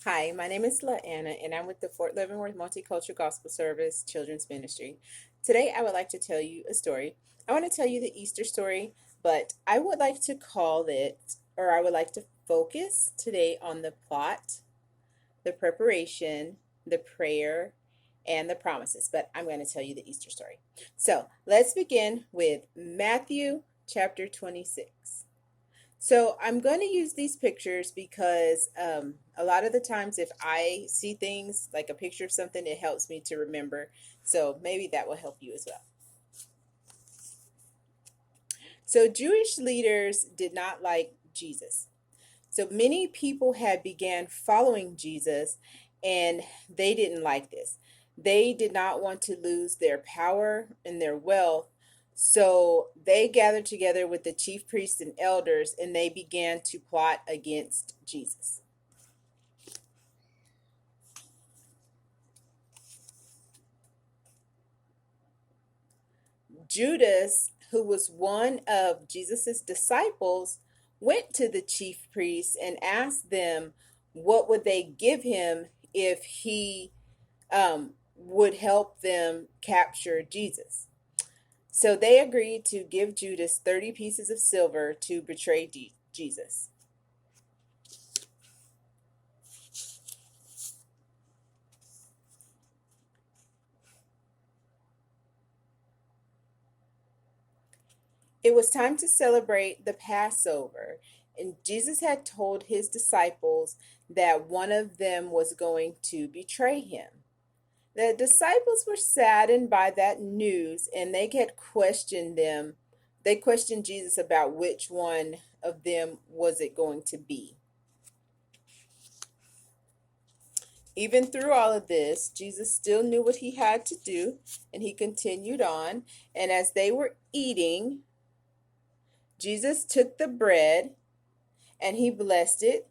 Hi, my name is LaAnna, and I'm with the Fort Leavenworth Multicultural Gospel Service Children's Ministry. Today, I would like to tell you a story. I want to tell you the Easter story, but I would like to call it, or I would like to focus today on the plot, the preparation, the prayer, and the promises. But I'm going to tell you the Easter story. So let's begin with Matthew chapter 26. So I'm going to use these pictures because a lot of the times if I see things like a picture of something, it helps me to remember. So maybe that will help you as well. So Jewish leaders did not like Jesus. So many people had began following Jesus and they didn't like this. They did not want to lose their power and their wealth. So they gathered together with the chief priests and elders and they began to plot against Jesus. Judas, who was one of Jesus's disciples, went to the chief priests and asked them what would they give him if he would help them capture Jesus. So they agreed to give Judas 30 pieces of silver to betray Jesus. It was time to celebrate the Passover, and Jesus had told his disciples that one of them was going to betray him. The disciples were saddened by that news and they had questioned them. They questioned Jesus about which one of them was it going to be. Even through all of this, Jesus still knew what he had to do and he continued on. And as they were eating, Jesus took the bread and he blessed it.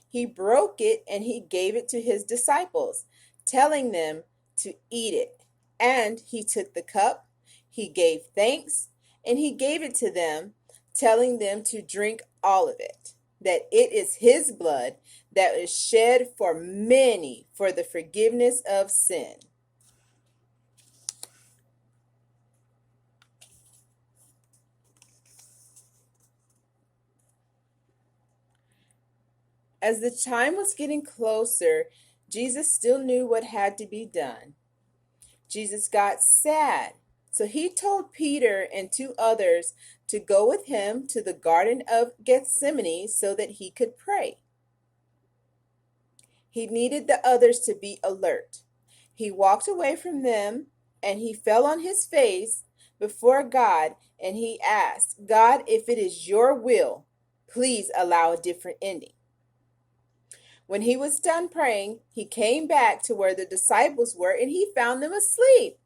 He broke it and he gave it to his disciples, telling them to eat it. And he took the cup, he gave thanks, and he gave it to them, telling them to drink all of it, that it is his blood that is shed for many for the forgiveness of sin. As the time was getting closer, Jesus still knew what had to be done. Jesus got sad. So he told Peter and two others to go with him to the Garden of Gethsemane so that he could pray. He needed the others to be alert. He walked away from them and he fell on his face before God and he asked, God, if it is your will, please allow a different ending. When he was done praying, he came back to where the disciples were and he found them asleep.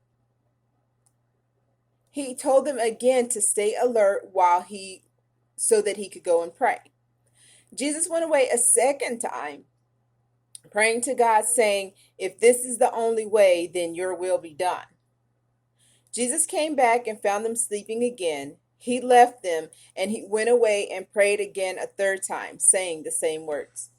He told them again to stay alert so that he could go and pray. Jesus went away a second time, praying to God, saying, if this is the only way, then your will be done. Jesus came back and found them sleeping again. He left them and he went away and prayed again a third time, saying the same words.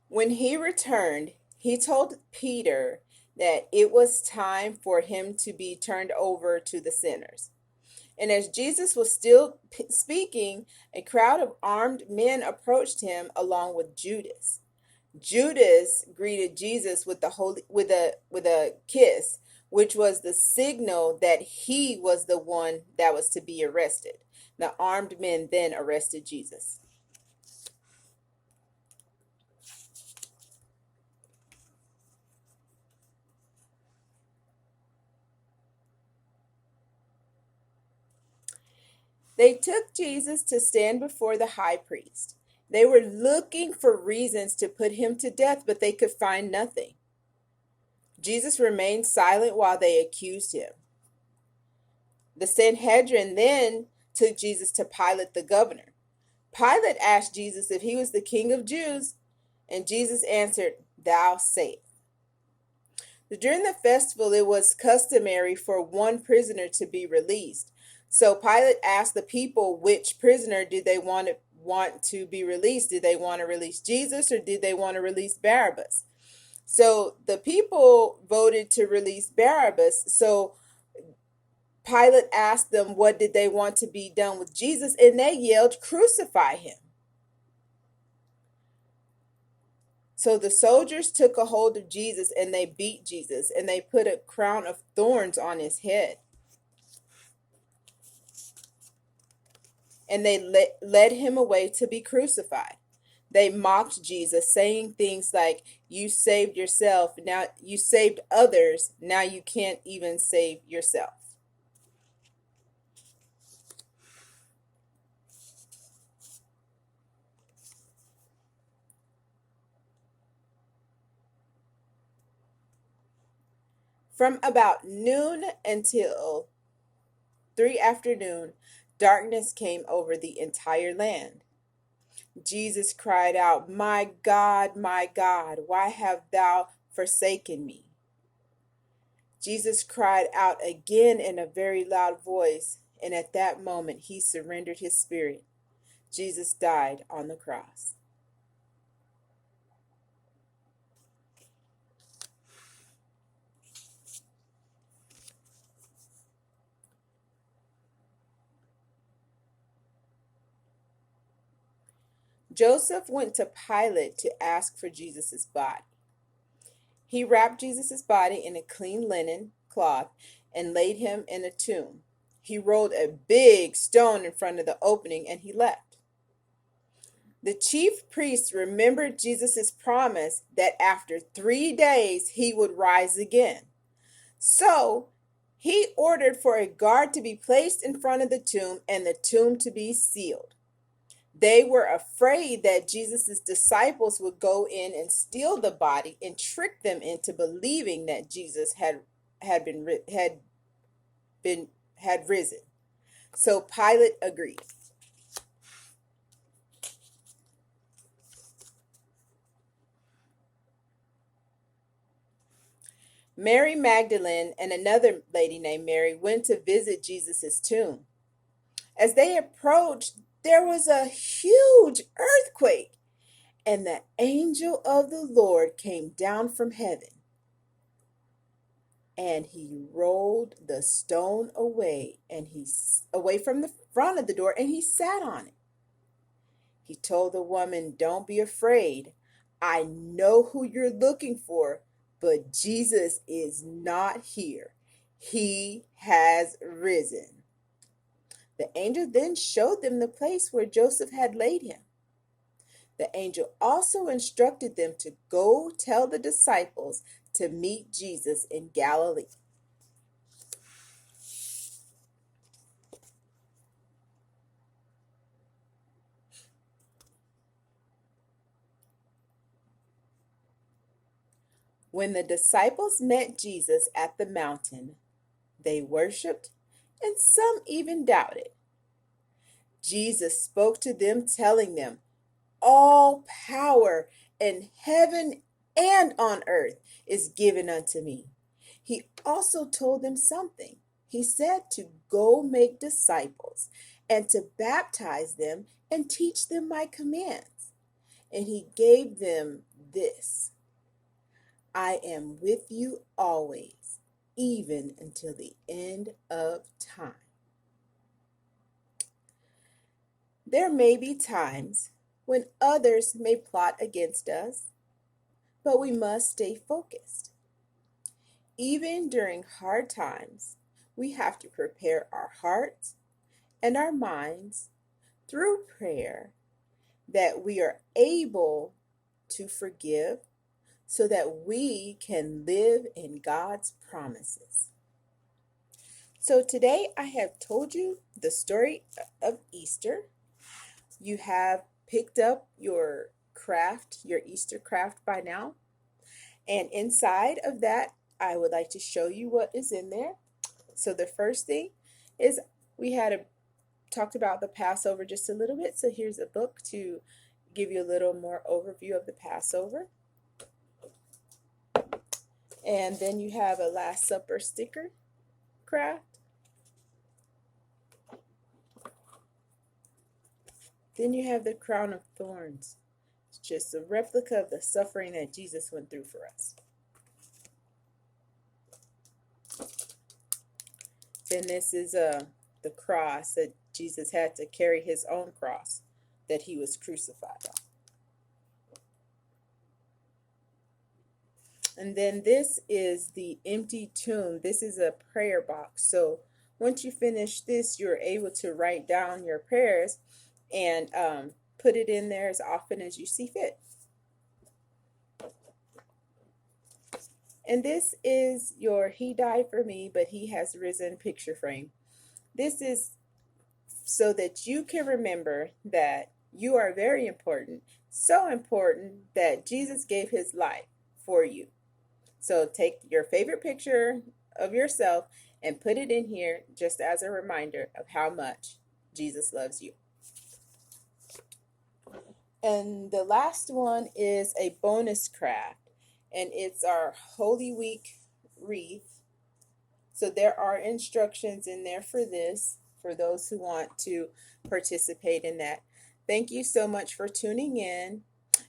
When he returned, he told Peter that it was time for him to be turned over to the sinners. And as Jesus was still speaking, a crowd of armed men approached him along with Judas. Judas greeted Jesus with a kiss, which was the signal that he was the one that was to be arrested. The armed men then arrested Jesus. They took Jesus to stand before the high priest. They were looking for reasons to put him to death, but they could find nothing. Jesus remained silent while they accused him. The Sanhedrin then took Jesus to Pilate the governor. Pilate asked Jesus if he was the king of Jews, and Jesus answered, thou sayest. During the festival, it was customary for one prisoner to be released. So Pilate asked the people which prisoner did they want to be released. Did they want to release Jesus or did they want to release Barabbas? So the people voted to release Barabbas. So Pilate asked them what did they want to be done with Jesus, and they yelled, "Crucify him." So the soldiers took a hold of Jesus and they beat Jesus and they put a crown of thorns on his head. And they led him away to be crucified. They mocked Jesus, saying things like, "You saved yourself, now you saved others, now you can't even save yourself." From about noon until 3 afternoon, darkness came over the entire land. Jesus cried out, my God, why have thou forsaken me?" Jesus cried out again in a very loud voice, and at that moment he surrendered his spirit. Jesus died on the cross. Joseph went to Pilate to ask for Jesus' body. He wrapped Jesus' body in a clean linen cloth and laid him in a tomb. He rolled a big stone in front of the opening and he left. The chief priests remembered Jesus' promise that after 3 days he would rise again. So he ordered for a guard to be placed in front of the tomb and the tomb to be sealed. They were afraid that Jesus' disciples would go in and steal the body and trick them into believing that Jesus had risen. So Pilate agreed. Mary Magdalene and another lady named Mary went to visit Jesus' tomb. As they approached, there was a huge earthquake, and the angel of the Lord came down from heaven, and he rolled the stone away from the front of the door, and he sat on it. He told the woman, "Don't be afraid. I know who you're looking for, but Jesus is not here. He has risen." The angel then showed them the place where Joseph had laid him. The angel also instructed them to go tell the disciples to meet Jesus in Galilee. When the disciples met Jesus at the mountain, they worshiped, and some even doubted. Jesus spoke to them, telling them, "All power in heaven and on earth is given unto me." He also told them something. He said to go make disciples and to baptize them and teach them my commands. And he gave them this: "I am with you always, even until the end of time." There may be times when others may plot against us, but we must stay focused. Even during hard times, we have to prepare our hearts and our minds through prayer that we are able to forgive so that we can live in God's promises. So today I have told you the story of Easter. You have picked up your craft, your Easter craft by now. And inside of that, I would like to show you what is in there. So the first thing is talked about the Passover just a little bit. So here's a book to give you a little more overview of the Passover. And then you have a Last Supper sticker craft. Then you have the crown of thorns. It's just a replica of the suffering that Jesus went through for us. Then this is the cross that Jesus had to carry, his own cross that he was crucified on. And then this is the empty tomb. This is a prayer box. So once you finish this, you're able to write down your prayers and put it in there as often as you see fit. And this is your He Died for Me, but He Has Risen picture frame. This is so that you can remember that you are very important, so important that Jesus gave his life for you. So take your favorite picture of yourself and put it in here just as a reminder of how much Jesus loves you. And the last one is a bonus craft, and it's our Holy Week wreath. So there are instructions in there for this, for those who want to participate in that. Thank you so much for tuning in.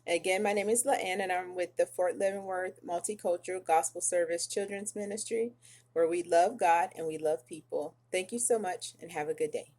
Again, my name is LaAnn, and I'm with the Fort Leavenworth Multicultural Gospel Service Children's Ministry, where we love God and we love people. Thank you so much, and have a good day.